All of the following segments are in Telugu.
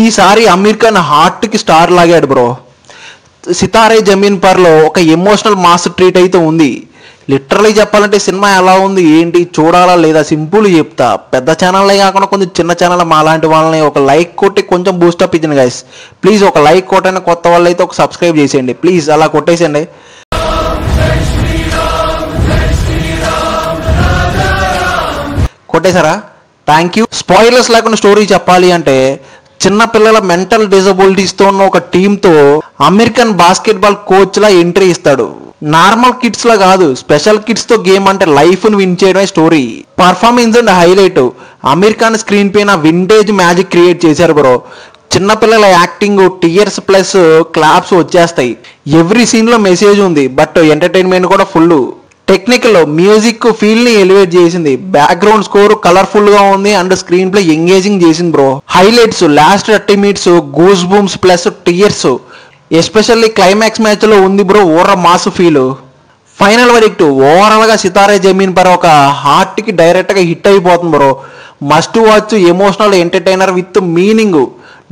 ఈసారి అమీర్ ఖాన్ హార్ట్కి స్టార్ లాగాడు బ్రో. సితారే జమీన్ పర్లో ఒక ఎమోషనల్ మాస్ ట్రీట్ అయితే ఉంది. లిటరలీ చెప్పాలంటే సినిమా ఎలా ఉంది ఏంటి చూడాలా లేదా సింపుల్ చెప్తా. పెద్ద ఛానల్లే కాకుండా కొంచెం చిన్న ఛానల్ మా లాంటి వాళ్ళని ఒక లైక్ కొట్టి కొంచెం బూస్టప్ ఇచ్చింది గైస్. ప్లీజ్ ఒక లైక్ కొట్టండి, కొత్త వాళ్ళు అయితే ఒక సబ్స్క్రైబ్ చేసేయండి ప్లీజ్, అలా కొట్టేసండి. కొట్టేశారా? Thank you. స్పాయిలర్స్ లేకుండా స్టోరీ చెప్పాలి అంటే, చిన్న పిల్లల మెంటల్ డిజబిలిటీస్తో ఉన్న ఒక టీంతో అమెరికన్ బాస్కెట్బాల్ కోచ్లా ఎంట్రీ ఇస్తాడు. నార్మల్ కిడ్స్ లా కాదు, స్పెషల్ కిడ్స్ తో గేమ్ అంటే లైఫ్ ను విన్ చేయడమే story. Performance and highlight. Aamir Khan screen పైన వింటేజ్ మ్యాజిక్ క్రియేట్ చేశారు బ్రో. చిన్నపిల్లల యాక్టింగ్, టీయర్స్ ప్లస్ క్లాప్స్ వచ్చేస్తాయి. ఎవ్రీ సీన్ లో మెసేజ్ ఉంది, బట్ ఎంటర్టైన్మెంట్ కూడా ఫుల్. టెక్నికల్ మ్యూజిక్ ఫీల్ ని ఎలివేట్ చేసింది. బ్యాక్గ్రౌండ్ స్కోర్ కలర్ఫుల్ గా ఉంది అండ్ స్క్రీన్ ప్లే ఎంగేజింగ్ చేసింది bro. Highlights last 30 minutes goose బూమ్స్ plus tears, especially climax match లో ఉంది బ్రో ఓర మాస్ ఫీల్. ఫైనల్ వరకు ఓవరాల్ గా సితారే జమీన్ పర్ ఒక హార్ట్ కి డైరెక్ట్ గా హిట్ అయిపోతుంది bro. Must watch, emotional, entertainer with meaning.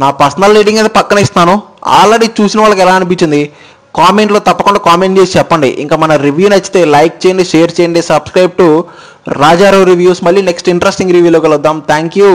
నా పర్సనల్ రేటింగ్ అయితే పక్కన ఇస్తాను. ఆల్రెడీ చూసిన వాళ్ళకి ఎలా అనిపించింది కామెంట్లో తప్పకుండా కామెంట్ చేసి చెప్పండి. ఇంకా మన రివ్యూ నచ్చితే లైక్ చేయండి, షేర్ చేయండి, సబ్స్క్రైబ్ టు రాజారావు రివ్యూస్. మళ్ళీ నెక్స్ట్ ఇంట్రెస్టింగ్ రివ్యూలో కలుద్దాం. Thank you.